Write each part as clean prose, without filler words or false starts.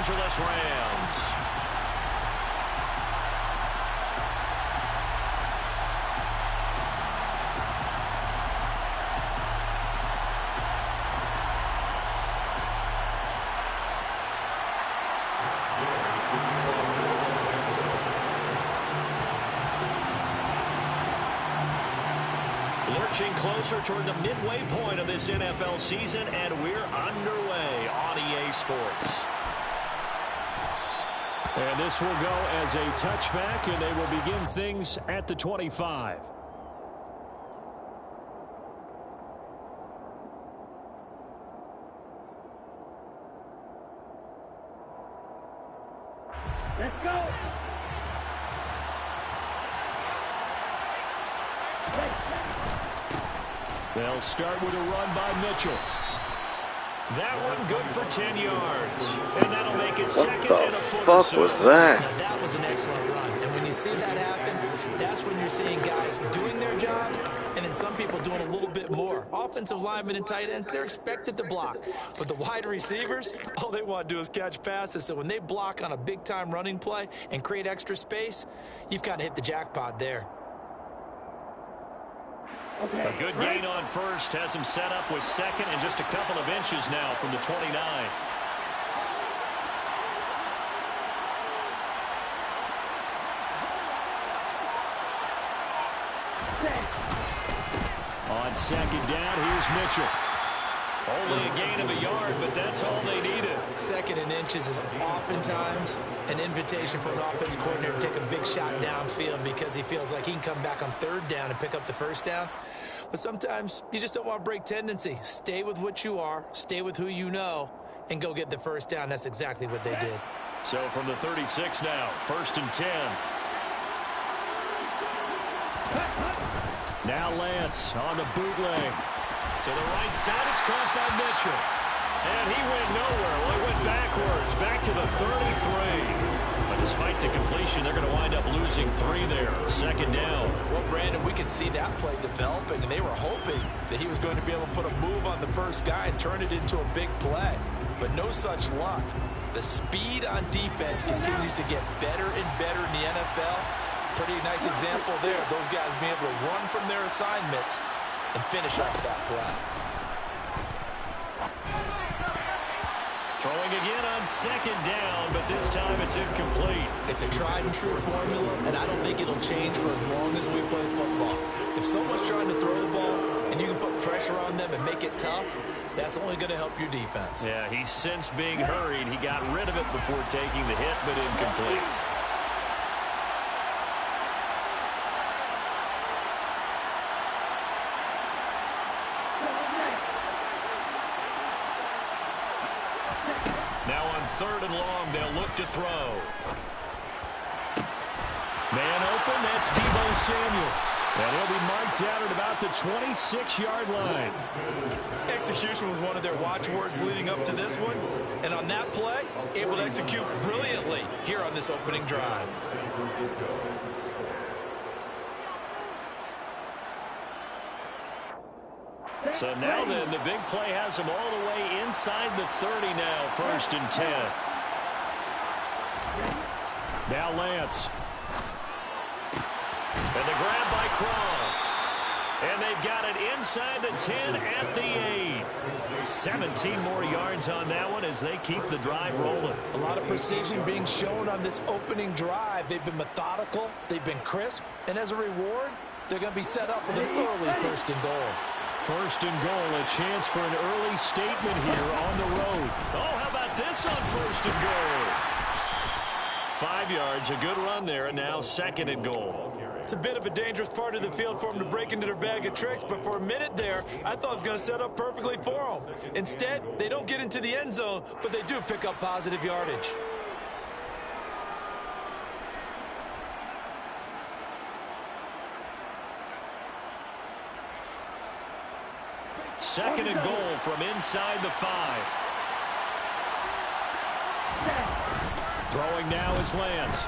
Angeles Rams. Lurching closer toward the midway point of this NFL season, and we're underway on EA Sports. And this will go as a touchback, and they will begin things at the 25. Let's go. They'll start with a run by Mitchell. That one good for 10 yards. And that'll make it second What and the a foot fuck was that? That was an excellent run. And when you see that happen, that's when you're seeing guys doing their job and then some people doing a little bit more. Offensive linemen and tight ends, they're expected to block. But the wide receivers, all they want to do is catch passes. So when they block on a big-time running play and create extra space, you've kind of hit the jackpot there. A good gain on first has him set up with second and just a couple of inches now from the 29. On second down, here's Mitchell. Only a gain of a yard, but that's all they needed. Second and inches is oftentimes an invitation for an offense coordinator to take a big shot downfield because he feels like he can come back on third down and pick up the first down. But sometimes you just don't want to break tendency. Stay with what you are, stay with who you know, and go get the first down. That's exactly what they did. So from the 36 now, 1st and 10. Now Lance on the bootleg. To the right side, it's caught by Mitchell. And he went nowhere. Well, he went backwards, back to the 33. But despite the completion, they're going to wind up losing 3 there. Second down. Well, Brandon, we could see that play developing, and they were hoping that he was going to be able to put a move on the first guy and turn it into a big play. But no such luck. The speed on defense continues to get better and better in the NFL. Pretty nice example there. Those guys being able to run from their assignments and finish off that play. Throwing again on second down, but this time it's incomplete. It's a tried and true formula, and I don't think it'll change for as long as we play football. If someone's trying to throw the ball and you can put pressure on them and make it tough, that's only going to help your defense. Yeah, he's since being hurried. He got rid of it before taking the hit, but incomplete. Now on 3rd and long, they'll look to throw. Man open, that's Deebo Samuel. And he'll be marked down at about the 26-yard line. Execution was one of their watchwords leading up to this one. And on that play, able to execute brilliantly here on this opening drive. So now then, the big play has him all the way inside the 30 now, 1st and 10. Now Lance. And the grab by Croft. And they've got it inside the 10 at the 8. 17 more yards on that one as they keep the drive rolling. A lot of precision being shown on this opening drive. They've been methodical, they've been crisp, and as a reward, they're going to be set up with an early 1st and goal. 1st and goal, a chance for an early statement here on the road. Oh, how about this on 1st and goal? 5 yards, a good run there, and now 2nd and goal. It's a bit of a dangerous part of the field for them to break into their bag of tricks, but for a minute there, I thought it was going to set up perfectly for them. Instead, they don't get into the end zone, but they do pick up positive yardage. Second and goal from inside the 5. Throwing now is Lance.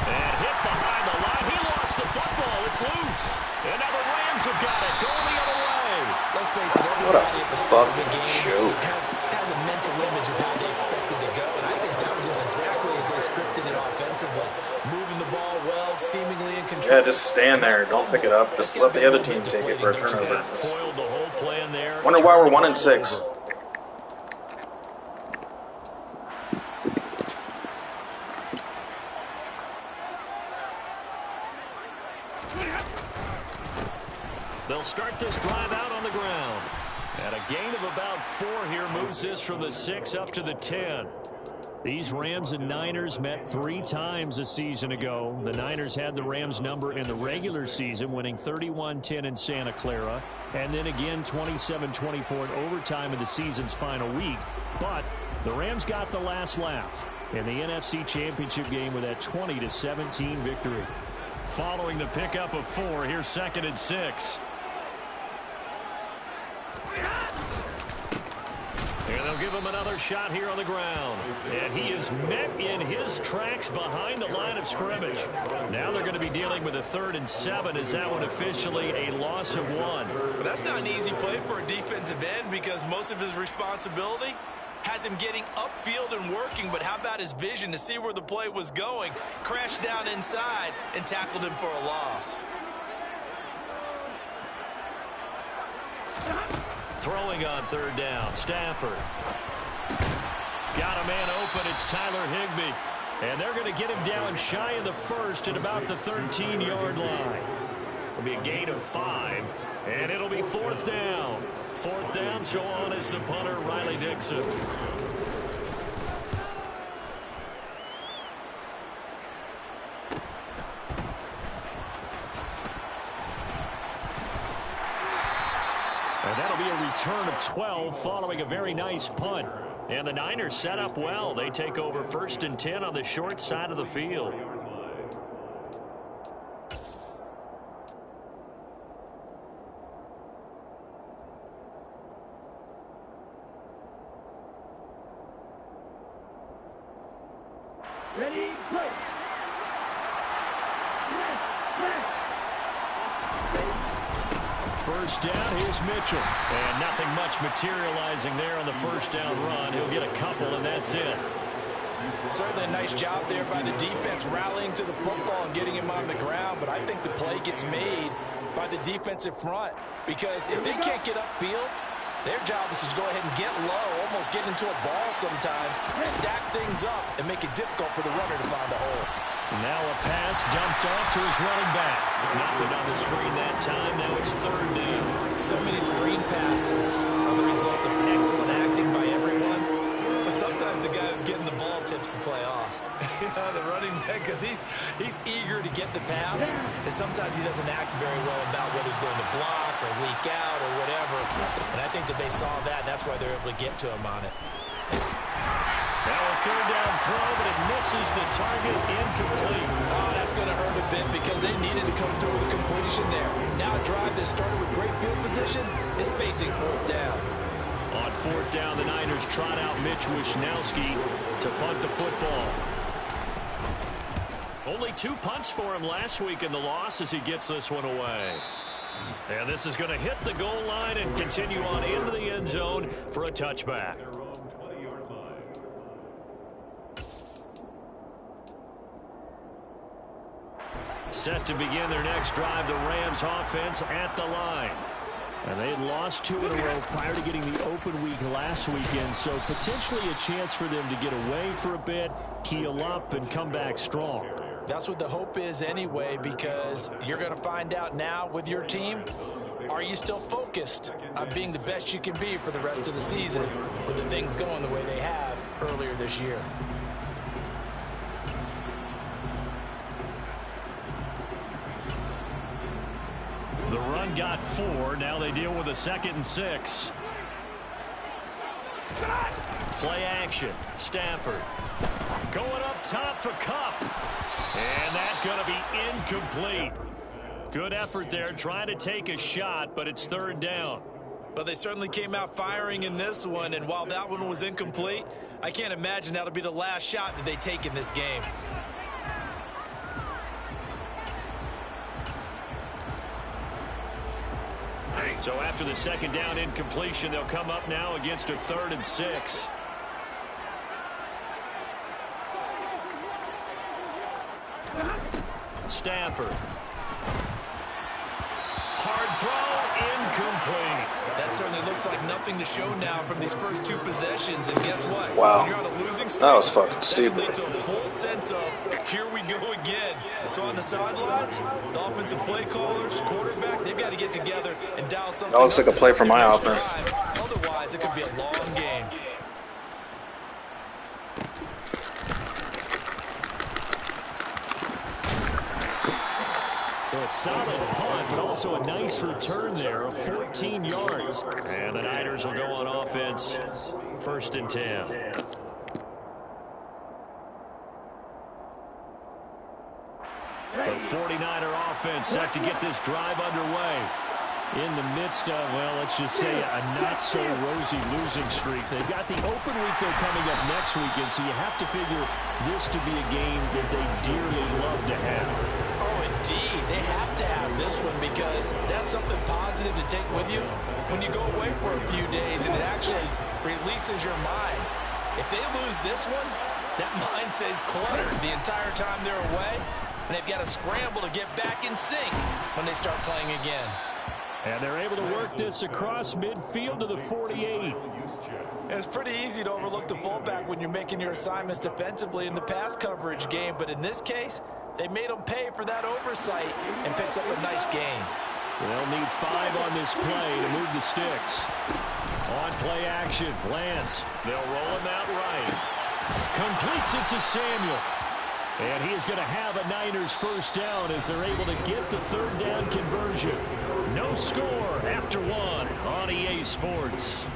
And hit behind the line. He lost the football. It's loose. And now the Rams have got it. Going the other way. made. Let's face it, What a everybody at the start of the fucking game joke. has a mental image of how they expected to go, and I think that was exactly as they scripted it offensively. Moving the ball well, seemingly in control. Yeah, just stand there. Don't pick it up. Just let the other team take it for a turnover. Foiled the whole plan there. Wonder why we're 1-6. They'll start this drive out on the ground. And a gain of about 4 here moves this from the 6 up to the 10. These Rams and Niners met 3 times a season ago. The Niners had the Rams number in the regular season, winning 31-10 in Santa Clara, and then again 27-24 in overtime in the season's final week. But the Rams got the last laugh in the NFC Championship game with that 20-17 victory. Following the pickup of 4, here's 2nd and 6. And they'll give him another shot here on the ground. And he is met in his tracks behind the line of scrimmage. Now they're going to be dealing with a 3rd and 7. Is that one officially a loss of 1? But that's not an easy play for a defensive end because most of his responsibility has him getting upfield and working. But how about his vision to see where the play was going? Crashed down inside and tackled him for a loss. Throwing on 3rd down, Stafford. Got a man open, it's Tyler Higbee. And they're going to get him down shy of the 1st at about the 13-yard line. It'll be a gain of 5, and it'll be 4th down. 4th down, so on is the punter, Riley Dixon. And that'll be a return of 12 following a very nice punt. And the Niners set up well. They take over 1st and 10 on the short side of the field. Ready, play. First down, here's Mitchell. And nothing much materializing there on the 1st down run. He'll get a couple, and that's it. Certainly a nice job there by the defense rallying to the football and getting him on the ground. But I think the play gets made by the defensive front because if they can't get upfield, their job is to go ahead and get low, almost get into a ball sometimes, stack things up, and make it difficult for the runner to find a hole. Now a pass dumped off to his running back. Nothing on the screen that time. Now it's 3rd down. So many screen passes are the result of excellent acting by everyone. But sometimes the guy who's getting the ball tips the play off. The running back, because he's eager to get the pass, and sometimes he doesn't act very well about whether he's going to block or leak out or whatever. And I think that they saw that, and that's why they're able to get to him on it. Now a 3rd down throw, but it misses the target, incomplete. Oh, that's going to hurt a bit because they needed to come through with a completion there. Now a drive that started with great field position is facing 4th down. On 4th down, the Niners trot out Mitch Wishnowski to punt the football. Only 2 punts for him last week in the loss as he gets this one away. And this is going to hit the goal line and continue on into the end zone for a touchback. Set to begin their next drive, the Rams offense at the line. And they had lost 2 in a row prior to getting the open week last weekend, so potentially a chance for them to get away for a bit, keel up, and come back strong. That's what the hope is anyway, because you're going to find out now with your team, are you still focused on being the best you can be for the rest of the season with the things going the way they have earlier this year? The run got 4. Now they deal with a 2nd and 6. Play action. Stafford going up top for Kupp. And that's going to be incomplete. Good effort there trying to take a shot, but it's 3rd down. Well, they certainly came out firing in this one, and while that one was incomplete, I can't imagine that'll be the last shot that they take in this game. So after the second down incompletion, they'll come up now against a 3rd and 6. Stafford. Hard throw, incomplete. That certainly looks like nothing to show now from these first 2 possessions. And guess what? Wow. When you're on a losing streak, That was fucking that stupid. leads to a full sense of, here we go again. So on the sidelines, the offensive play callers, quarterback, they've got to get together and dial something. That looks like a play from my up. offense. Otherwise, it could be a long game. A solid punt, but also a nice return there of 14 yards. And the Niners will go on offense. 1st and 10. The 49er offense set to get this drive underway. In the midst of, well, let's just say a not-so-rosy losing streak. They've got the open week, though, coming up next weekend, so you have to figure this to be a game that they dearly love to have. Oh, indeed. They have to have this one because that's something positive to take with you when you go away for a few days, and it actually releases your mind. If they lose this one, that mind stays cluttered the entire time they're away, and they've got to scramble to get back in sync when they start playing again. And they're able to work this across midfield to the 48. It's pretty easy to overlook the fullback when you're making your assignments defensively in the pass coverage game, but in this case, they made them pay for that oversight and picks up a nice gain. They'll need 5 on this play to move the sticks. On play action, Lance. They'll roll him out right. Completes it to Samuel. And he is going to have a Niners first down as they're able to get the 3rd down conversion. No score after 1 on EA Sports.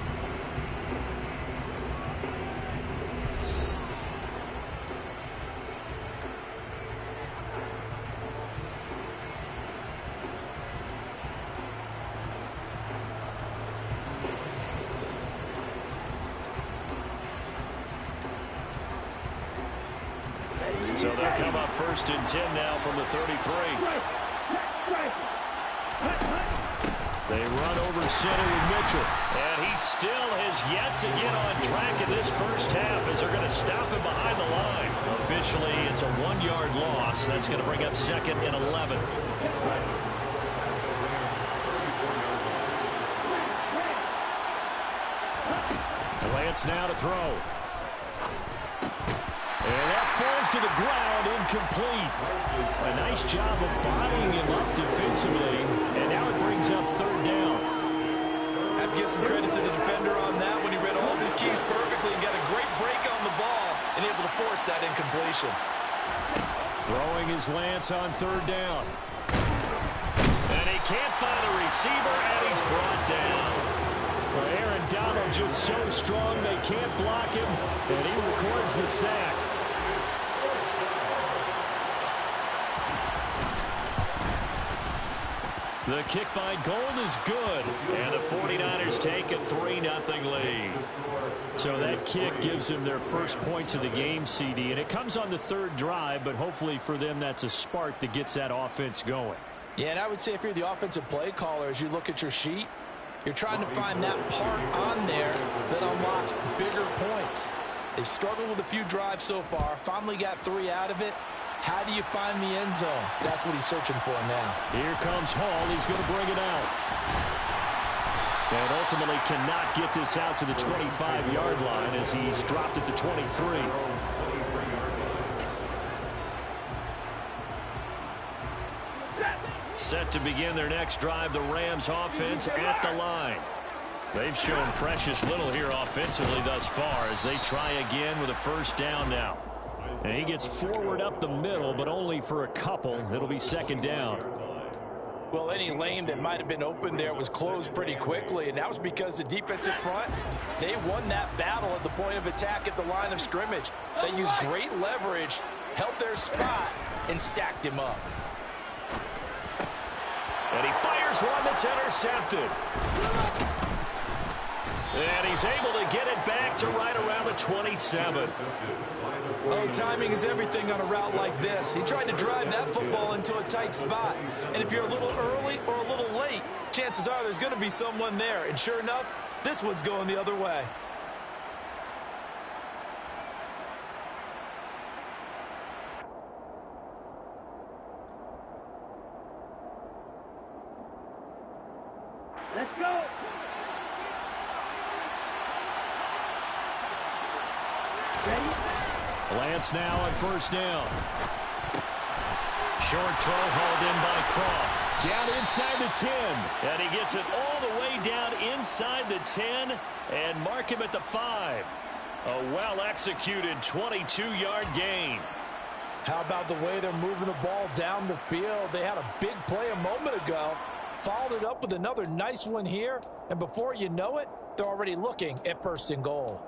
So they'll come up 1st and 10 now from the 33. They run over center with Mitchell. And he still has yet to get on track in this first half as they're going to stop him behind the line. Officially, it's a 1-yard loss. That's going to bring up 2nd and 11. Lance now to throw. And that falls to the ground, incomplete. A nice job of bodying him up defensively. And now it brings up 3rd down. I have to give some credit to the defender on that when he read all of his keys perfectly and got a great break on the ball and able to force that incompletion. Throwing his Lance on 3rd down. And he can't find a receiver, and he's brought down. Well, Aaron Donald just so strong they can't block him, and he records the sack. The kick by Gold is good, and the 49ers take a 3-0 lead. So that kick gives them their first points of the game, CD, and it comes on the 3rd drive, but hopefully for them that's a spark that gets that offense going. Yeah, and I would say if you're the offensive play caller, as you look at your sheet, you're trying to find that part on there that unlocks bigger points. They've struggled with a few drives so far, finally got 3 out of it. How do you find the end zone? That's what he's searching for now. Here comes Hall. He's going to bring it out. And ultimately cannot get this out to the 25-yard line as he's dropped at the 23. Set to begin their next drive, the Rams offense at the line. They've shown precious little here offensively thus far as they try again with a first down now. And he gets forward up the middle, but only for a couple. It'll be 2nd down. Well, any lane that might have been open there was closed pretty quickly, and that was because the defensive front, they won that battle at the point of attack at the line of scrimmage. They used great leverage, held their spot, and stacked him up. And he fires one that's intercepted. And he's able to get it back to right around the 27. Oh, timing is everything on a route like this. He tried to drive that football into a tight spot. And if you're a little early or a little late, chances are there's going to be someone there. And sure enough, this one's going the other way. Let's go. Lance now on first down. Short throw hauled in by Croft. Down inside the 10. And he gets it all the way down inside the 10 and mark him at the 5. A well-executed 22-yard gain. How about the way they're moving the ball down the field? They had a big play a moment ago. Followed it up with another nice one here. And before you know it, they're already looking at first and goal.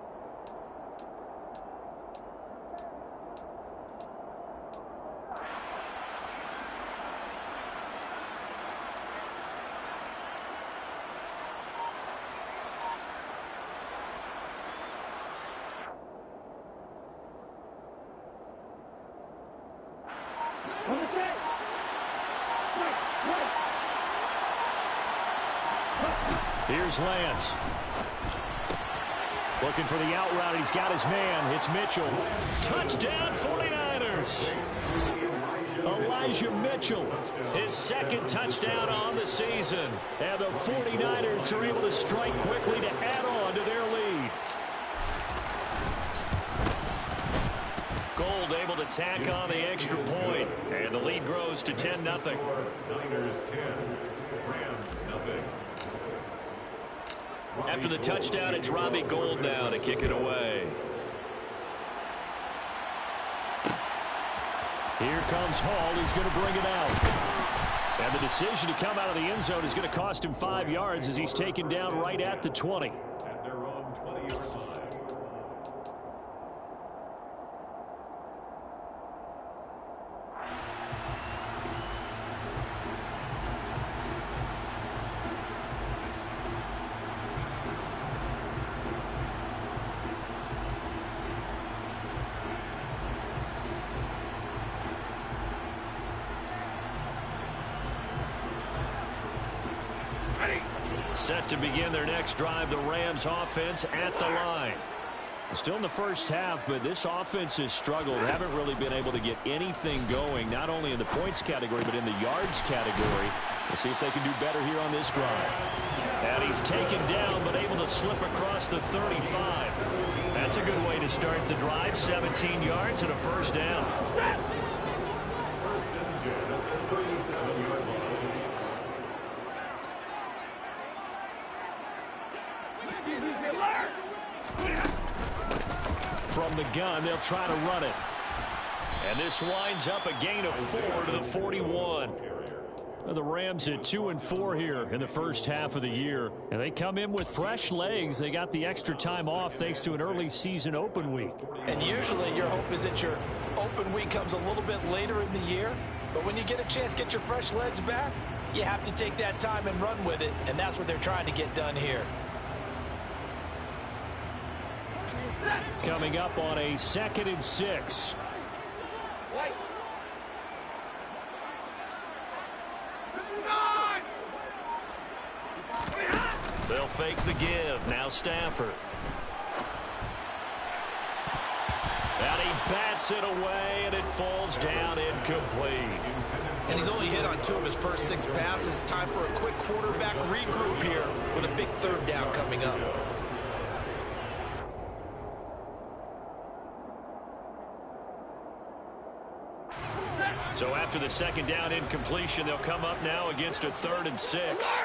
Here's Lance. Looking for the out route. He's got his man. It's Mitchell. Touchdown 49ers. Elijah Mitchell, his second touchdown on the season. And the 49ers are able to strike quickly to add on to their lead. Gold able to tack on the extra point. And the lead grows to 10-0. Niners 10, Rams nothing. After the touchdown, it's Robbie Gould now to kick it away. Here comes Hall. He's going to bring it out. And the decision to come out of the end zone is going to cost him 5 yards as he's taken down right at the 20. At their own 20-yard line. Set to begin their next drive, the Rams offense at the line. Still in the first half, but this offense has struggled. Haven't really been able to get anything going, not only in the points category, but in the yards category. We'll see if they can do better here on this drive. And he's taken down, but able to slip across the 35. That's a good way to start the drive. 17 yards and a first down. First and 10 at the 37-yard line. From the gun, they'll try to run it. And this winds up a gain of 4 to the 41. The Rams at 2-4 here in the first half of the year. And they come in with fresh legs. They got the extra time off thanks to an early season open week. And usually your hope is that your open week comes a little bit later in the year. But when you get a chance to get your fresh legs back, you have to take that time and run with it. And that's what they're trying to get done here. Coming up on a 2nd and 6. They'll fake the give. Now Stafford. And he bats it away, and it falls down incomplete. And he's only hit on 2 of his first 6 passes. Time for a quick quarterback regroup here with a big 3rd down coming up. So after the 2nd down incompletion, they'll come up now against a 3rd and 6.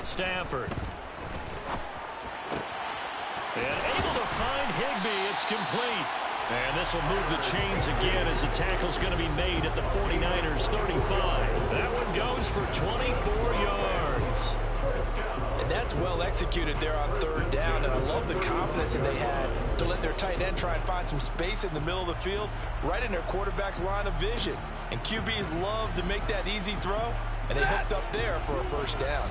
Stafford. And able to find Higbee. It's complete. And this will move the chains again as the tackle's going to be made at the 49ers 35. That one goes for 24 yards. And that's well executed there on 3rd down. And I love the confidence that they had to let their tight end try and find some space in the middle of the field, right in their quarterback's line of vision. And QBs love to make that easy throw, and they hooked up there for a 1st down.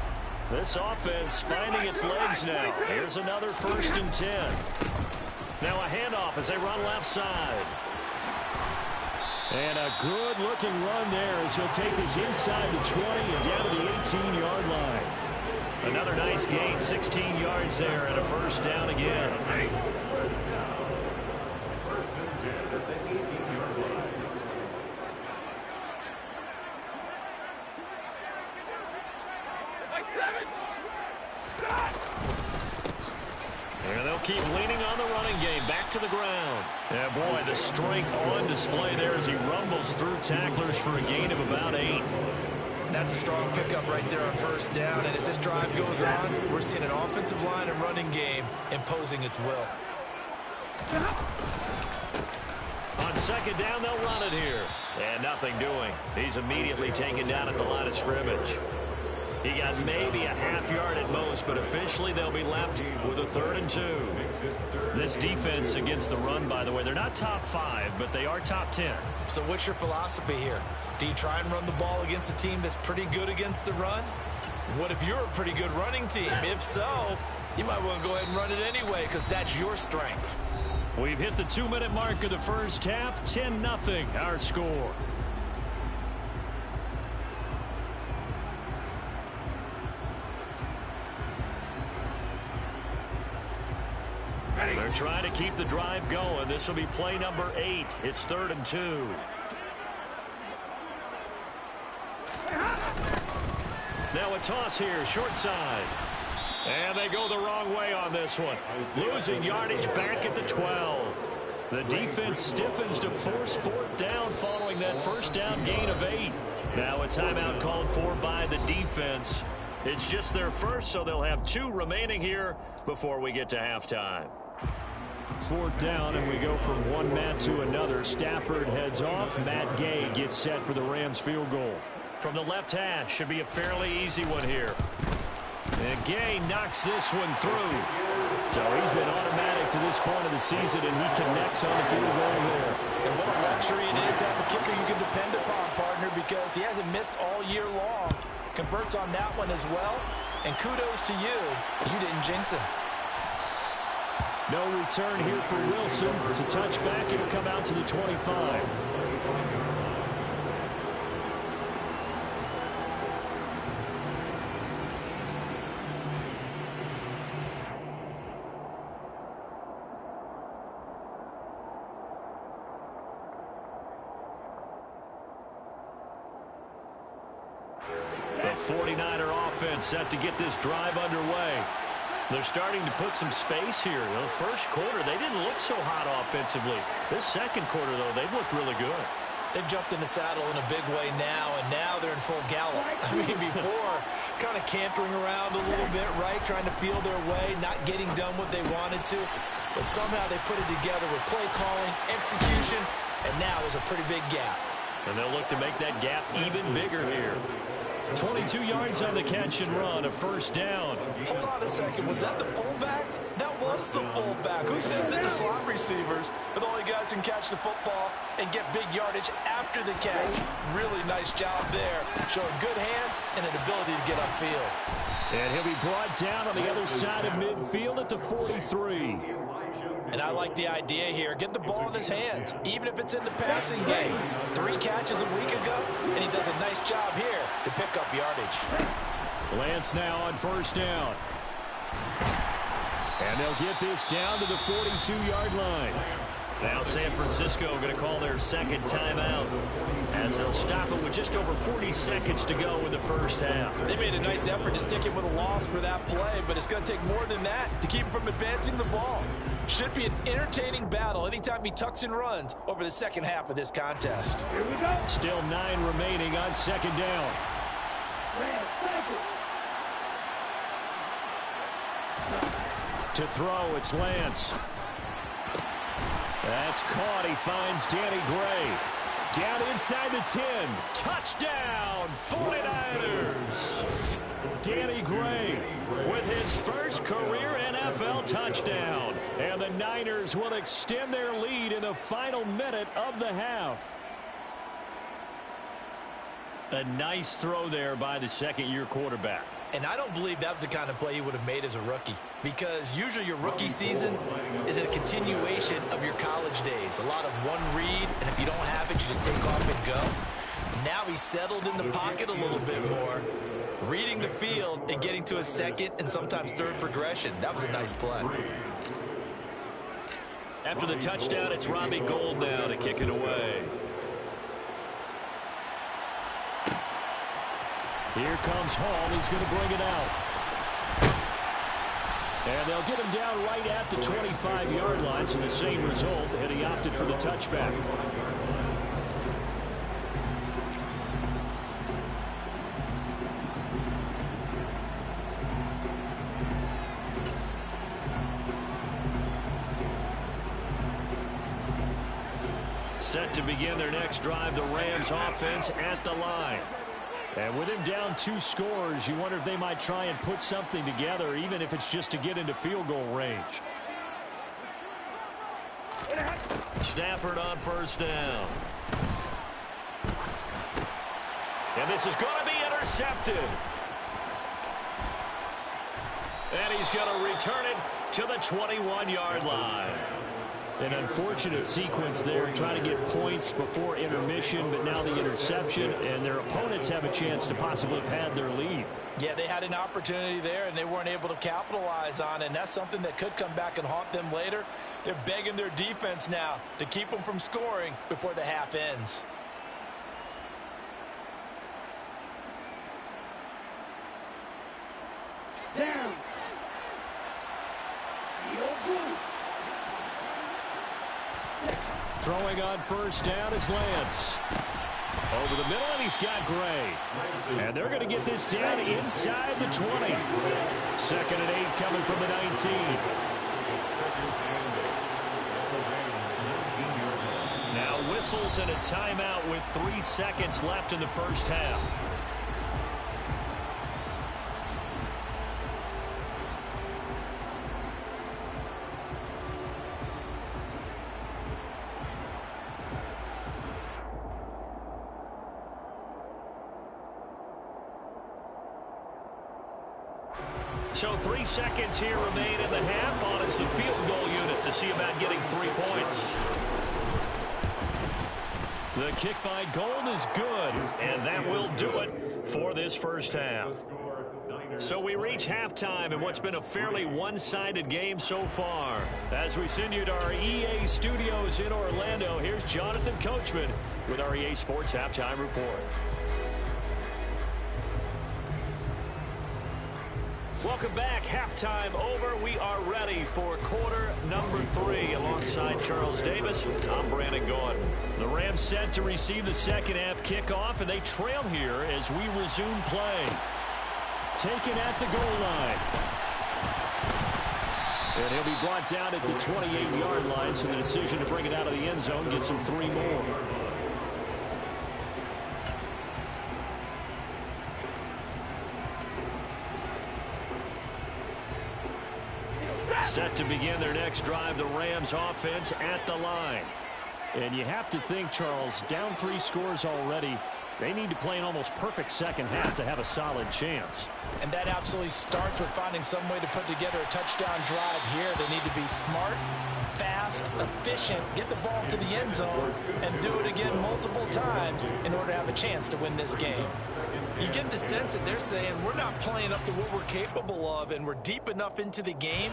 This offense finding its legs now. Here's another 1st and 10. Now a handoff as they run left side. And a good-looking run there as he'll take this inside the 20 and down to the 18-yard line. Another nice gain, 16 yards there, and a 1st down again. First and 10 at the 18-yard line. And they'll keep leaning on the running game. Back to the ground. Yeah, boy, the strength on display there as he rumbles through tacklers for a gain of about 8. That's a strong pickup right there on 1st down. And as this drive goes on, we're seeing an offensive line and running game imposing its will. On 2nd down, they'll run it here. And nothing doing. He's immediately taken down at the line of scrimmage. He got maybe a half yard at most, but officially they'll be left with a 3rd and 2. This defense against the run, by the way, they're not top 5, but they are top 10. So what's your philosophy here? Do you try and run the ball against a team that's pretty good against the run? What if you're a pretty good running team? If so, you might want to go ahead and run it anyway because that's your strength. We've hit the 2-minute mark of the first half. 10-0 our score. They're trying to keep the drive going. This will be play number 8. It's 3rd and 2. Now a toss here, short side. And they go the wrong way on this one. Losing yardage back at the 12. The defense stiffens to force 4th down following that 1st down gain of 8. Now a timeout called for by the defense. It's just their first, so they'll have 2 remaining here before we get to halftime. 4th down, and we go from one Matt to another. Stafford heads off. Matt Gay gets set for the Rams field goal. From the left hash, should be a fairly easy one here. And Gay knocks this one through. So he's been automatic to this point of the season, and he connects on the field goal there. And what a luxury it is to have a kicker you can depend upon, partner, because he hasn't missed all year long. Converts on that one as well. And kudos to you. You didn't jinx him. No return here for Wilson. It's a touchback. It'll come out to the 25. The 49er offense set to get this drive underway. They're starting to put some space here. The first quarter, they didn't look so hot offensively. This second quarter, though, they've looked really good. They've jumped in the saddle in a big way now, and now they're in full gallop. I mean, before, kind of cantering around a little bit, right, trying to feel their way, not getting done what they wanted to. But somehow they put it together with play calling, execution, and now there's a pretty big gap. And they'll look to make that gap even bigger here. 22 yards on the catch and run, a 1st down. Hold on a second. Was that the fullback? That was the fullback. Who says that the slot receivers are the only guys who can catch the football and get big yardage after the catch? Really nice job there, showing good hands and an ability to get upfield. And he'll be brought down on the other side of midfield at the 43. And I like the idea here. Get the ball in his hands, even if it's in the passing game. 3 catches a week ago, and he does a nice job here to pick up yardage. Lance now on 1st down. And they'll get this down to the 42-yard line. Now San Francisco going to call their 2nd timeout as they'll stop it with just over 40 seconds to go in the first half. They made a nice effort to stick him with a loss for that play, but it's going to take more than that to keep him from advancing the ball. Should be an entertaining battle anytime he tucks and runs over the second half of this contest. Here we go. Still 9 remaining on 2nd down. To throw, it's Lance. That's caught. He finds Danny Gray. Down inside the 10. Touchdown, 49ers. Danny Gray with his first career NFL touchdown. And the Niners will extend their lead in the final minute of the half. A nice throw there by the second-year quarterback. And I don't believe that was the kind of play he would have made as a rookie, because usually your rookie season is a continuation of your college days. A lot of one read, and if you don't have it, you just take off and go. Now he's settled in the pocket a little bit more, reading the field and getting to a second and sometimes third progression. That was a nice play. After the touchdown, it's Robbie Gould now to kick it away. Here comes Hall. He's going to bring it out. And they'll get him down right at the 25-yard line, so the same result, and he opted for the touchback. Set to begin their next drive, the Rams offense at the line. And with him down 2 scores, you wonder if they might try and put something together, even if it's just to get into field goal range. Stafford on first down. And this is going to be intercepted. And he's going to return it to the 21-yard line. An unfortunate sequence there, trying to get points before intermission, but now the interception, and their opponents have a chance to possibly pad their lead. Yeah, they had an opportunity there, and they weren't able to capitalize on it, and that's something that could come back and haunt them later. They're begging their defense now to keep them from scoring before the half ends. Down. Throwing on first down is Lance. Over the middle, and he's got Gray. And they're going to get this down inside the 20. 2nd and 8 coming from the 19. Now whistles and a timeout with 3 seconds left in the first half. So 3 seconds here remain in the half. On is the field goal unit to see about getting 3 points. The kick by Gould is good, and that will do it for this first half. So we reach halftime in what's been a fairly one-sided game so far. As we send you to our EA studios in Orlando, here's Jonathan Coachman with our EA Sports Halftime Report. Welcome back. Halftime over. We are ready for quarter number 3. Alongside Charles Davis, I'm Brandon Gordon. The Rams set to receive the second half kickoff, and they trail here as we resume play. Taken at the goal line. And he'll be brought down at the 28-yard line, so the decision to bring it out of the end zone gets him 3 more. Set to begin their next drive, the Rams offense at the line. And you have to think, Charles, down 3 scores already. They need to play an almost perfect second half to have a solid chance. And that absolutely starts with finding some way to put together a touchdown drive here. They need to be smart, fast, efficient, get the ball to the end zone, and do it again multiple times in order to have a chance to win this game. You get the sense that they're saying we're not playing up to what we're capable of, and we're deep enough into the game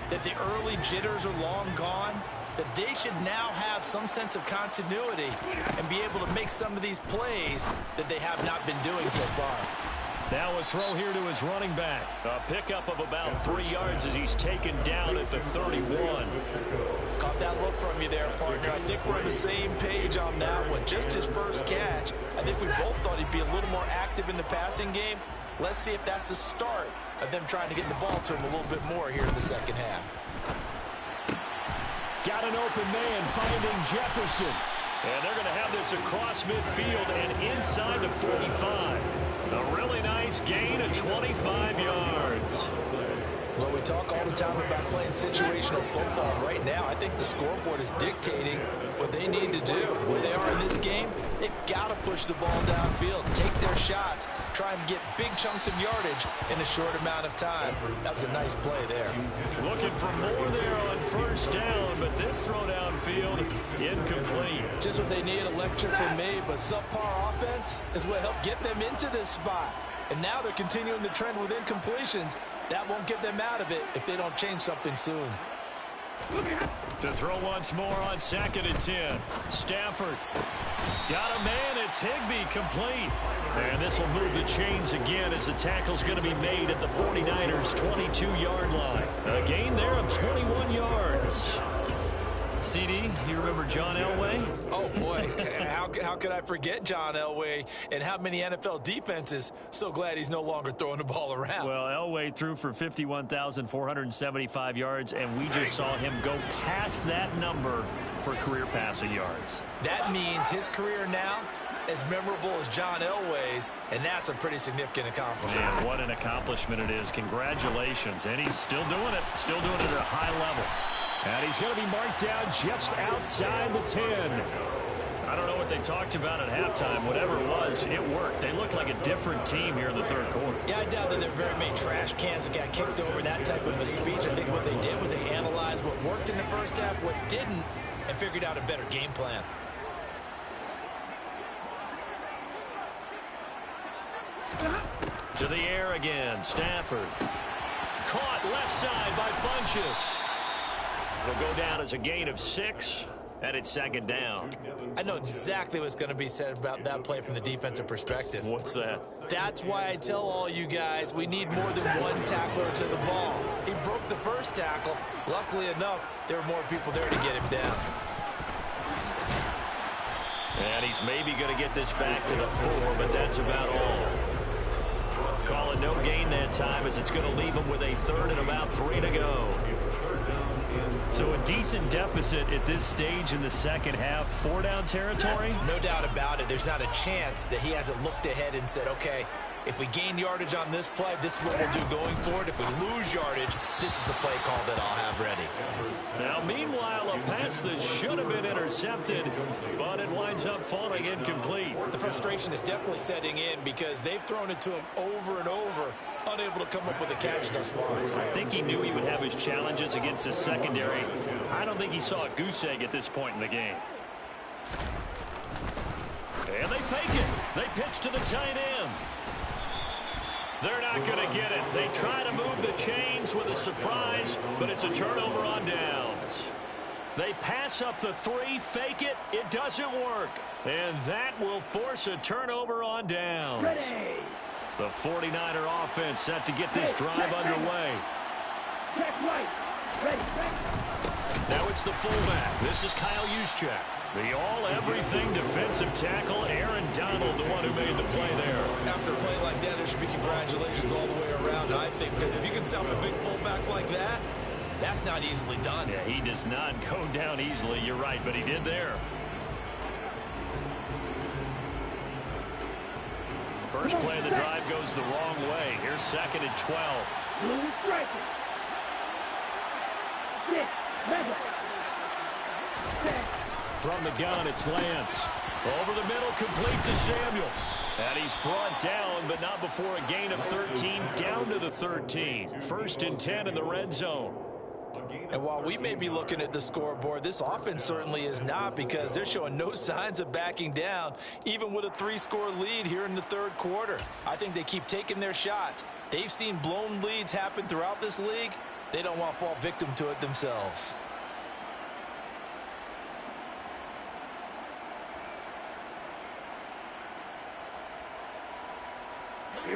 that the early jitters are long gone, that they should now have some sense of continuity and be able to make some of these plays that they have not been doing so far. Now a throw here to his running back. A pickup of about 3 yards as he's taken down at the 31. Caught that look from you there, partner. I think we're on the same page on that one. Just his first catch. I think we both thought he'd be a little more active in the passing game. Let's see if that's the start of them trying to get the ball to him a little bit more here in the second half. Got an open man finding Jefferson. And they're going to have this across midfield and inside the 45. A really nice gain of 25 yards. Well, we talk all the time about playing situational football. Right now, I think the scoreboard is dictating what they need to do. Where they are in this game, they've got to push the ball downfield, take their shots, trying to get big chunks of yardage in a short amount of time. That was a nice play there. Looking for more there on first down, but this throw downfield, incomplete. Just what they need, a lecture from me, but subpar offense is what helped get them into this spot. And now they're continuing the trend with incompletions. That won't get them out of it if they don't change something soon. To throw once more on 2nd and 10. Stafford got a man. It's Higbee, complete. And this will move the chains again as the tackle's going to be made at the 49ers' 22-yard line. A gain there of 21 yards. CD, you remember John Elway? Oh, boy. How could I forget John Elway and how many NFL defenses? So glad he's no longer throwing the ball around. Well, Elway threw for 51,475 yards, and we just saw him go past that number for career passing yards. That means his career now as memorable as John Elway's, and that's a pretty significant accomplishment. Man, what an accomplishment it is. Congratulations. And he's still doing it. Still doing it at a high level. And he's going to be marked down just outside the 10. I don't know what they talked about at halftime. Whatever it was, it worked. They looked like a different team here in the third quarter. Yeah, I doubt that there were very many trash cans that got kicked over, that type of a speech. I think what they did was they analyzed what worked in the first half, what didn't, and figured out a better game plan. To the air again, Stafford. Caught left side by Funchess. It'll go down as a gain of 6, and it's 2nd down. I know exactly what's going to be said about that play from the defensive perspective. What's that? That's why I tell all you guys we need more than one tackler to the ball. He broke the first tackle. Luckily enough, there were more people there to get him down. And he's maybe going to get this back to the 4, but that's about all. Call it no gain that time as it's going to leave him with a 3rd and about 3 to go. So a decent deficit at this stage in the second half. 4-down territory? No doubt about it. There's not a chance that he hasn't looked ahead and said, okay, if we gain yardage on this play, this is what we'll do going forward. If we lose yardage, this is the play call that I'll have ready. Now, meanwhile, a pass that should have been intercepted, but it winds up falling incomplete. The frustration is definitely setting in because they've thrown it to him over and over, unable to come up with a catch thus far. I think he knew he would have his challenges against his secondary. I don't think he saw a goose egg at this point in the game. And they fake it. They pitch to the tight end. They're not going to get it. They try to move the chains with a surprise, but it's a turnover on downs. They pass up the 3, fake it. It doesn't work. And that will force a turnover on downs. The 49er offense set to get this drive underway. Now it's the fullback. This is Kyle Juszczyk. The all-everything defensive tackle, Aaron Donald, the one who made the play there. After a play like that, there should be congratulations all the way around, I think, because if you can stop a big fullback like that, that's not easily done. Yeah, he does not go down easily, you're right, but he did there. First play of the drive goes the wrong way. Here's 2nd and 12. From the gun, it's Lance. Over the middle, complete to Samuel. And he's brought down, but not before a gain of 13, down to the 13. 1st and 10 in the red zone. And while we may be looking at the scoreboard, this offense certainly is not, because they're showing no signs of backing down, even with a 3-score lead here in the third quarter. I think they keep taking their shots. They've seen blown leads happen throughout this league. They don't want to fall victim to it themselves.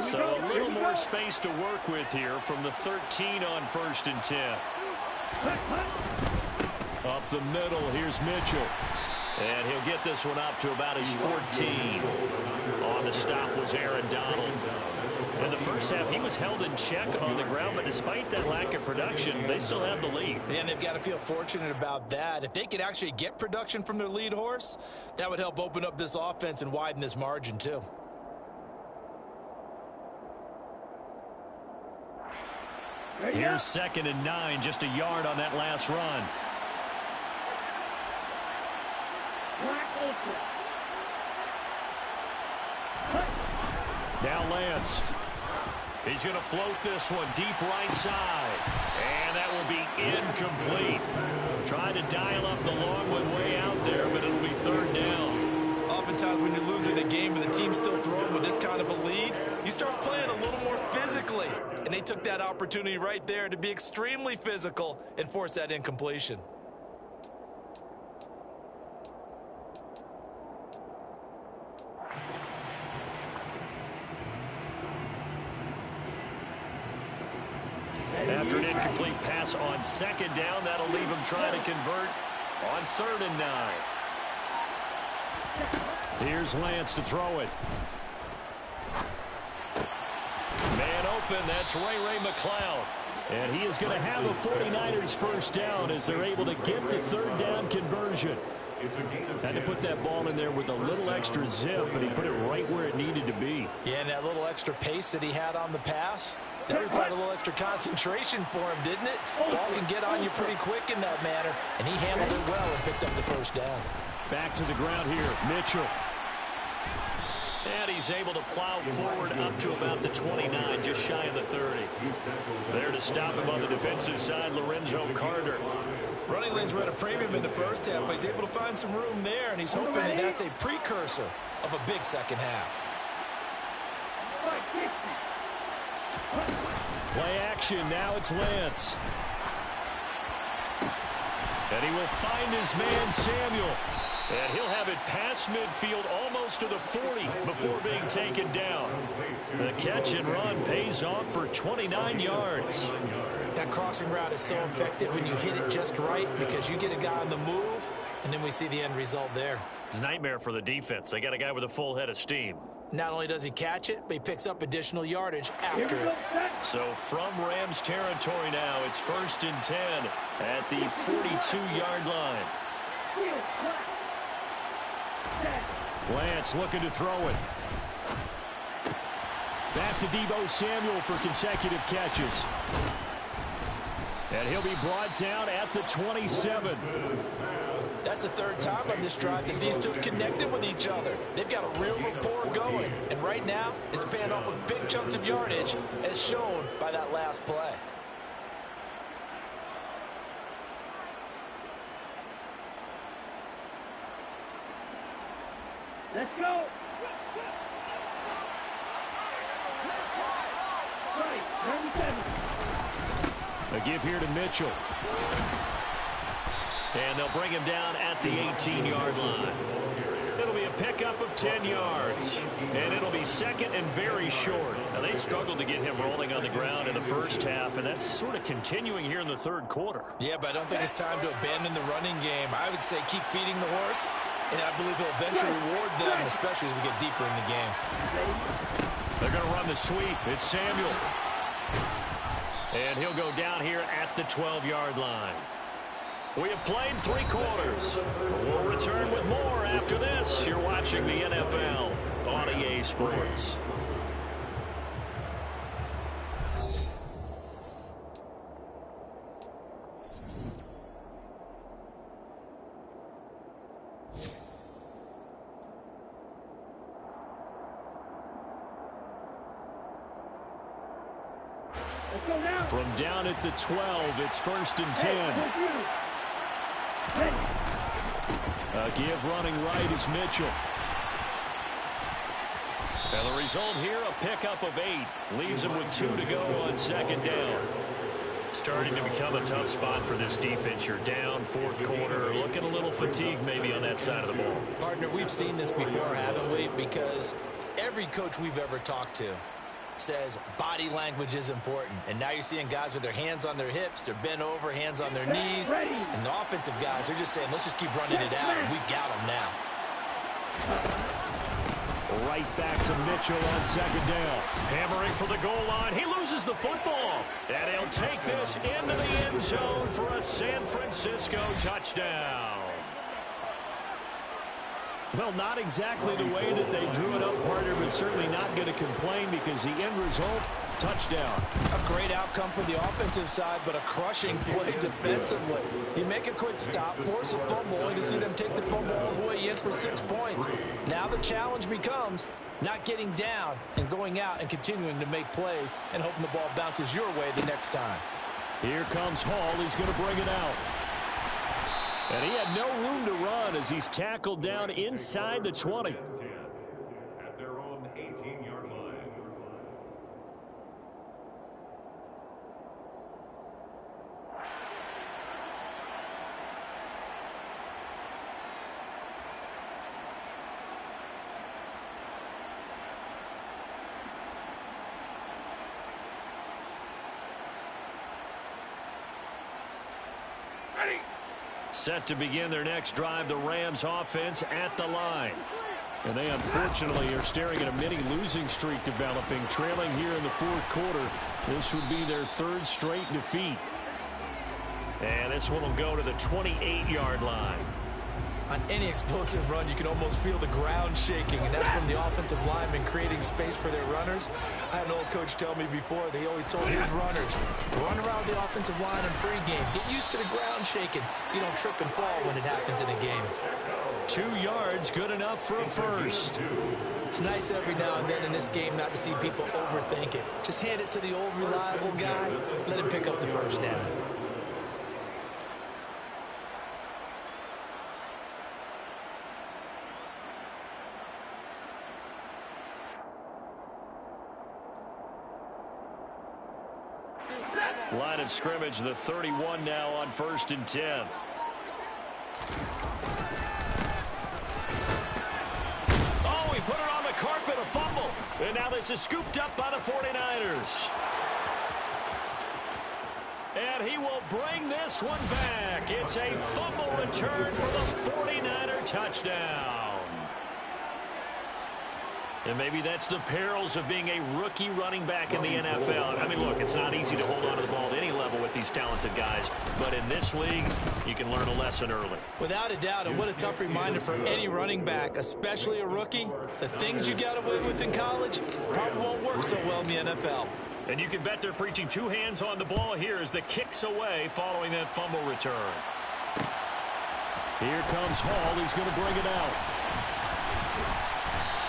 So a little more space to work with here from the 13 on 1st and 10. Up the middle, here's Mitchell. And he'll get this one up to about his 14. On the stop was Aaron Donald. In the first half, he was held in check on the ground, but despite that lack of production, they still have the lead. And they've got to feel fortunate about that. If they could actually get production from their lead horse, that would help open up this offense and widen this margin too. Here's 2nd and 9, just a yard on that last run. Now Lance. He's going to float this one deep right side. And that will be incomplete. Trying to dial up the long one way out there, but it'll be third down. Oftentimes when you're losing a game and the team's still throwing with this kind of a lead, you start playing a little more physically. And they took that opportunity right there to be extremely physical and force that incompletion. After an incomplete pass on second down, that'll leave him trying to convert on 3rd and 9. Here's Lance to throw it. Man open, that's Ray McLeod. And he is going to have a 49ers first down as they're able to get the 3rd down conversion. Had to put that ball in there with a little extra zip, but he put it right where it needed to be. Yeah, and that little extra pace that he had on the pass, that required a little extra concentration for him, didn't it? Ball can get on you pretty quick in that manner, and he handled it well and picked up the first down. Back to the ground here, Mitchell. And he's able to plow forward up to about the 29, just shy of the 30. There to stop him on the defensive side, Lorenzo Carter. Running lanes were at a premium in the first half, but he's able to find some room there, and he's hoping that that's a precursor of a big second half. Play action, now it's Lance. And he will find his man, Samuel. And he'll have it past midfield almost to the 40 before being taken down. The catch and run pays off for 29 yards. That crossing route is so effective when you hit it just right because you get a guy on the move, and then we see the end result there. It's a nightmare for the defense. They got a guy with a full head of steam. Not only does he catch it, but he picks up additional yardage after it. So from Rams territory now, it's 1st and 10 at the 42-yard line. Lance looking to throw it. Back to Deebo Samuel for consecutive catches. And he'll be brought down at the 27. That's the 3rd time on this drive that these two connected with each other. They've got a real rapport going. And right now, it's paying off with big chunks of yardage, as shown by that last play. Let's go. A give here to Mitchell. And they'll bring him down at the 18-yard line. It'll be a pickup of 10 yards. And it'll be 2nd and very short. Now, they struggled to get him rolling on the ground in the first half, and that's sort of continuing here in the 3rd quarter. Yeah, but I don't think it's time to abandon the running game. I would say keep feeding the horse, and I believe he'll eventually reward them, especially as we get deeper in the game. They're going to run the sweep. It's Samuel. And he'll go down here at the 12-yard line. We have played 3 quarters. We'll return with more after this. You're watching the NFL on EA Sports. From down at the 12, it's 1st and 10. A give running right is Mitchell. And the result here, a pickup of 8. Leaves him with 2 to go on 2nd down. Starting to become a tough spot for this defense. You're down 4th quarter. Looking a little fatigued maybe on that side of the ball. Partner, we've seen this before, haven't we? Because every coach we've ever talked to says body language is important. And now you're seeing guys with their hands on their hips, they're bent over, hands on their knees. And the offensive guys are just saying, let's just keep running it out, and we've got them now. Right back to Mitchell on 2nd down. Hammering for the goal line. He loses the football. And he'll take this into the end zone for a San Francisco touchdown. Well, not exactly the way that they drew it up, partner, but certainly not going to complain because the end result, touchdown. A great outcome for the offensive side, but a crushing play defensively. You make a quick stop, force a fumble, only to see them take the fumble all the way in for 6 points. Now the challenge becomes not getting down and going out and continuing to make plays and hoping the ball bounces your way the next time. Here comes Hall. He's going to bring it out. And he had no room to run as he's tackled down inside the 20. At their own 18-yard line. Set to begin their next drive, the Rams offense at the line. And they unfortunately are staring at a mini losing streak developing, trailing here in the fourth quarter. This would be their third straight defeat. And this one will go to the 28-yard line. On any explosive run, you can almost feel the ground shaking, and that's from the offensive linemen creating space for their runners. I had an old coach tell me before, they always told his runners, run around the offensive line in pregame. Get used to the ground shaking so you don't trip and fall when it happens in a game. 2 yards, good enough for a first. It's nice every now and then in this game not to see people overthink it. Just hand it to the old reliable guy, let him pick up the first down. Line of scrimmage, the 31 now on 1st and 10. Oh, he put it on the carpet, a fumble. And now this is scooped up by the 49ers. And he will bring this one back. It's a fumble return for the 49er touchdown. And maybe that's the perils of being a rookie running back in the NFL. I mean, look, it's not easy to hold on to the ball at any level with these talented guys. But in this league, you can learn a lesson early. Without a doubt, and what a tough reminder for any running back, especially a rookie. The things you got away with in college probably won't work so well in the NFL. And you can bet they're preaching 2 hands on the ball here as the kick's away following that fumble return. Here comes Hall. He's going to bring it out.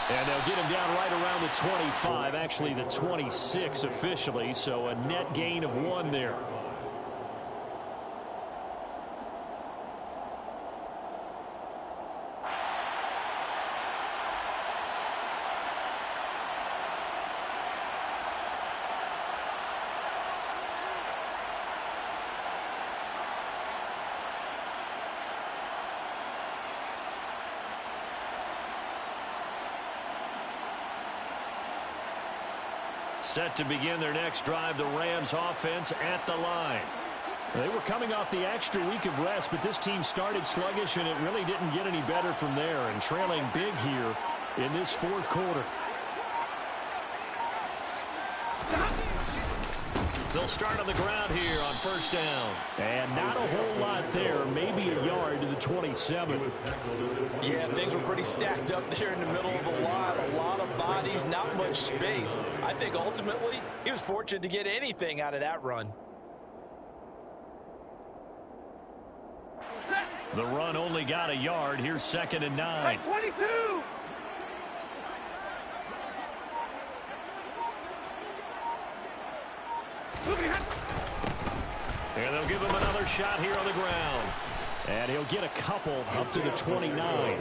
And they'll get him down right around the 25, actually the 26 officially, so a net gain of 1 there. Set to begin their next drive, the Rams offense at the line. They were coming off the extra week of rest, but this team started sluggish, and it really didn't get any better from there, and trailing big here in this fourth quarter. They'll start on the ground here on 1st down. And not a whole lot there, maybe a yard to the 27. Yeah, things were pretty stacked up there in the middle of the line. A lot of bodies, not much space. I think ultimately he was fortunate to get anything out of that run. The run only got a yard. Here's 2nd and 9. 22! And they'll give him another shot here on the ground. And he'll get a couple up to the 29.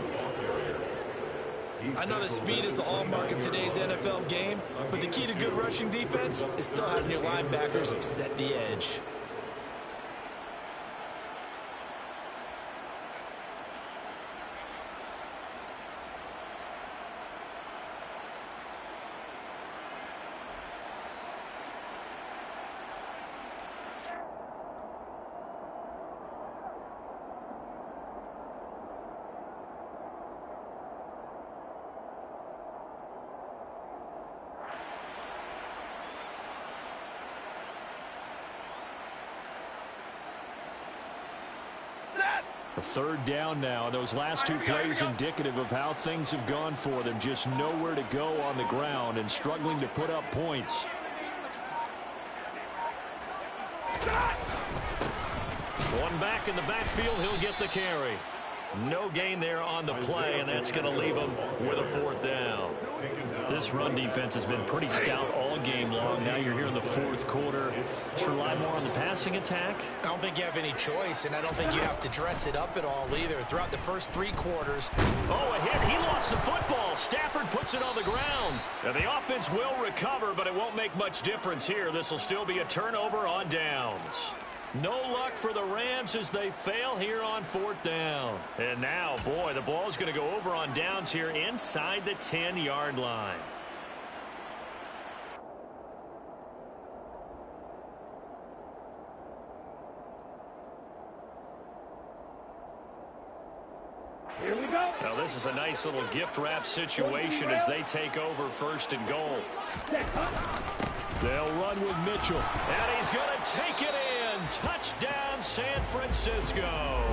I know that speed is the hallmark of today's NFL game, but the key to good rushing defense is still having your linebackers set the edge. A 3rd down now. Those last 2 plays indicative of how things have gone for them. Just nowhere to go on the ground and struggling to put up points. One back in the backfield, he'll get the carry. No gain there on the play, and that's going to leave him with a 4th down. This run defense has been pretty stout all game long. Now you're here in the 4th quarter. Just rely more on the passing attack? I don't think you have any choice, and I don't think you have to dress it up at all either. Throughout the first 3 quarters. Oh, a hit. He lost the football. Stafford puts it on the ground. Now, the offense will recover, but it won't make much difference here. This will still be a turnover on downs. No luck for the Rams as they fail here on 4th down. And now, boy, the ball's going to go over on downs here inside the 10-yard line. Here we go. Now, this is a nice little gift wrap situation as they take over 1st and goal. They'll run with Mitchell. And he's going to take it in. Touchdown, San Francisco.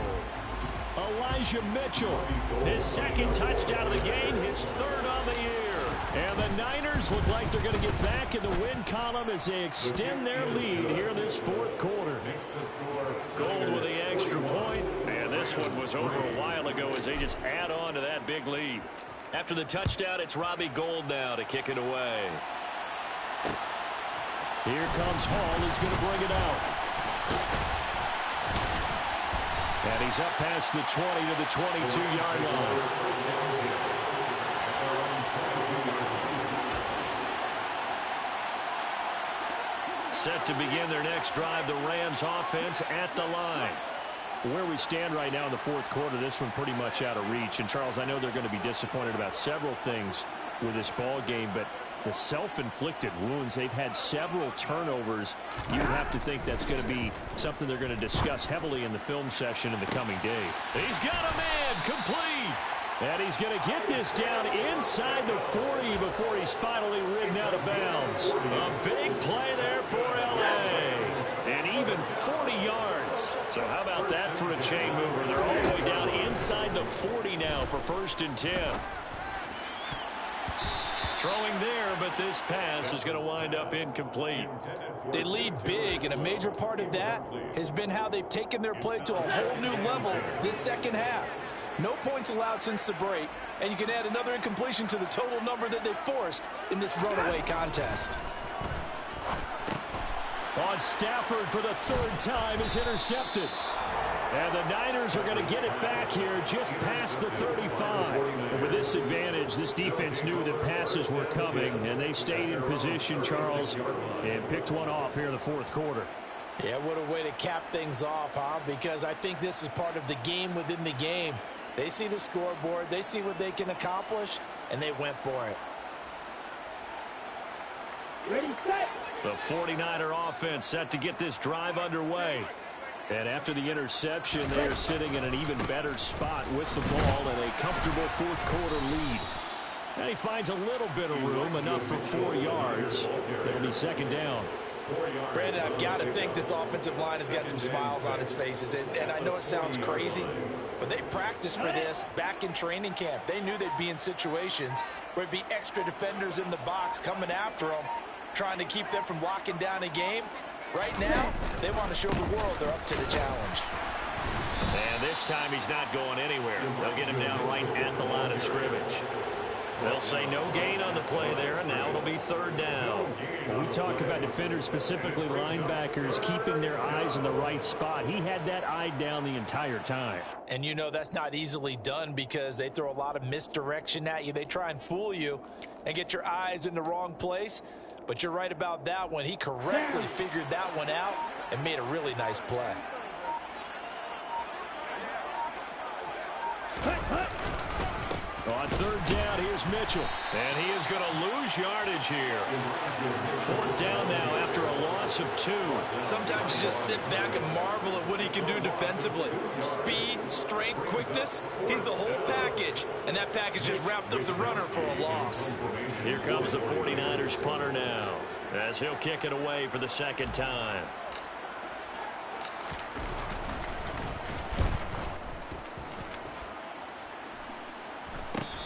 Elijah Mitchell. His 2nd touchdown of the game, his 3rd on the year. And the Niners look like they're going to get back in the win column as they extend their lead here in this 4th quarter. Gold with the extra point. And this one was over a while ago as they just add on to that big lead. After the touchdown, it's Robbie Gould now to kick it away. Here comes Hall. He's going to bring it out. And he's up past the 20 to the 22-yard line. Set to begin their next drive, the Rams offense at the line. Where we stand right now in the 4th quarter, this one pretty much out of reach. And, Charles, I know they're going to be disappointed about several things with this ball game, but the self-inflicted wounds, they've had several turnovers. You have to think that's going to be something they're going to discuss heavily in the film session in the coming day. He's got a man, complete. And he's going to get this down inside the 40 before he's finally ridden out of bounds. A big play there for L.A. And even 40 yards. So how about that for a chain mover? They're all the way down inside the 40 now for 1st and 10. Throwing there, but this pass is going to wind up incomplete. They lead big, and a major part of that has been how they've taken their play to a whole new level this 2nd half. No points allowed since the break, and you can add another incompletion to the total number that they've forced in this runaway contest. On Stafford for the 3rd time is intercepted. And the Niners are going to get it back here just past the 35. And with this advantage, this defense knew that passes were coming, and they stayed in position, Charles, and picked one off here in the 4th quarter. Yeah, what a way to cap things off, huh? Because I think this is part of the game within the game. They see the scoreboard, they see what they can accomplish, and they went for it. Ready, set. The 49er offense set to get this drive underway. And after the interception, they are sitting in an even better spot with the ball and a comfortable 4th quarter lead. And he finds a little bit of room, enough for 4 yards. It'll be 2nd down. Brandon, I've got to think this offensive line has got some smiles on its faces. And I know it sounds crazy, but they practiced for this back in training camp. They knew they'd be in situations where it'd be extra defenders in the box coming after them, trying to keep them from locking down a game. Right now, they want to show the world they're up to the challenge. And this time he's not going anywhere. They'll get him down right at the line of scrimmage. They'll say no gain on the play there, and now it'll be 3rd down. We talk about defenders, specifically linebackers, keeping their eyes in the right spot. He had that eye down the entire time. And you know that's not easily done because they throw a lot of misdirection at you. They try and fool you and get your eyes in the wrong place. But you're right about that one. He correctly figured that one out and made a really nice play. On 3rd down, here's Mitchell. And he is going to lose yardage here. 4th down now after a loss of 2. Sometimes you just sit back and marvel at what he can do defensively. Speed, strength, quickness, he's the whole package. And that package just wrapped up the runner for a loss. Here comes the 49ers punter now as he'll kick it away for the 2nd time.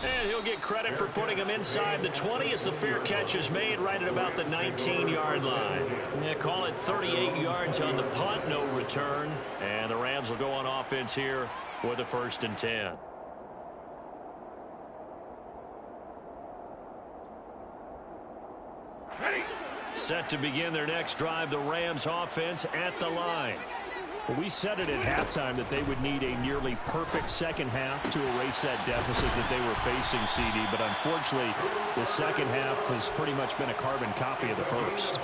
And he'll he'll get credit for putting him inside the 20 as the fair catch is made right at about the 19-yard line. Yeah, call it 38 yards on the punt, no return. And the Rams will go on offense here with a 1st and 10. Set to begin their next drive, the Rams offense at the line. Well, we said it at halftime that they would need a nearly perfect second half to erase that deficit that they were facing, CD. But unfortunately, the second half has pretty much been a carbon copy of the first.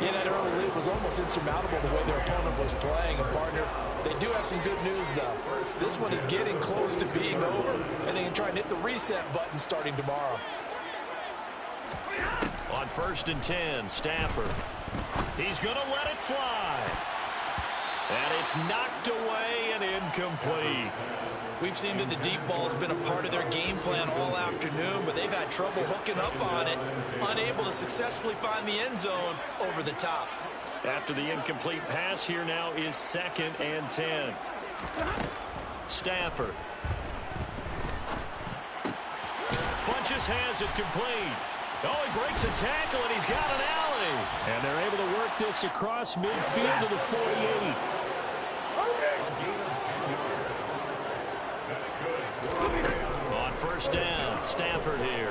Yeah, that early lead was almost insurmountable the way their opponent was playing. And, partner, they do have some good news, though. This one is getting close to being over, and they can try and hit the reset button starting tomorrow. On 1st and 10, Stafford. He's going to let it fly. And it's knocked away and incomplete. We've seen that the deep ball has been a part of their game plan all afternoon, but they've had trouble hooking up on it, unable to successfully find the end zone over the top. After the incomplete pass, here now is 2nd and 10. Stafford. Funches has it complete. Oh, he breaks a tackle, and he's got an alley. And they're able to work this across midfield to the 48. On 1st down, Stafford here.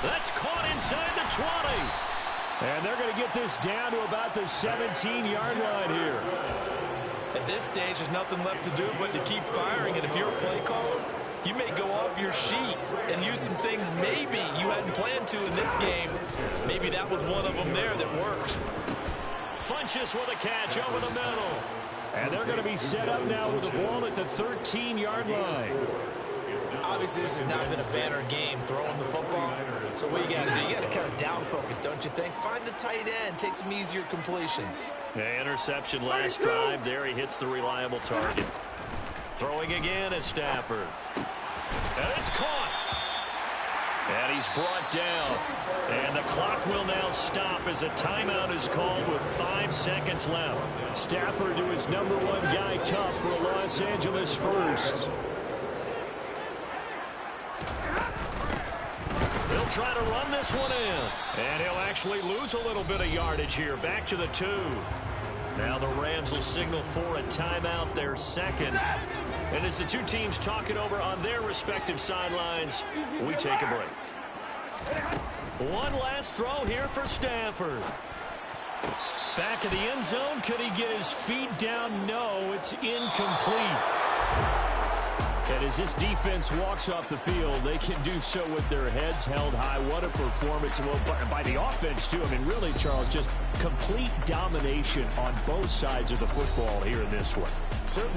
That's caught inside the 20. And they're going to get this down to about the 17-yard line here. At this stage, there's nothing left to do but to keep firing. And if you're a play caller, you may go off your sheet and use some things maybe you hadn't planned to in this game. Maybe that was one of them there that worked. Funches with a catch over the middle. And they're going to be set up now with the ball at the 13-yard line. Obviously, this has not been a banner game throwing the football. So what you got to do, you got to kind of down focus, don't you think? Find the tight end, take some easier completions. Yeah, interception last drive. There he hits the reliable target. Throwing again at Stafford. And it's caught. And he's brought down. And the clock will now stop as a timeout is called with 5 seconds left. Stafford to his #1 guy Cup for a Los Angeles first. They'll try to run this one in. And he'll actually lose a little bit of yardage here. Back to the 2. Now the Rams will signal for a timeout, their second. And as the two teams talk it over on their respective sidelines, we take a break. One last throw here for Stafford. Back of the end zone. Could he get his feet down? No, it's incomplete. And as this defense walks off the field, they can do so with their heads held high. What a performance. Well, by the offense, too. I mean, really, Charles, just complete domination on both sides of the football here in this one. Certainly.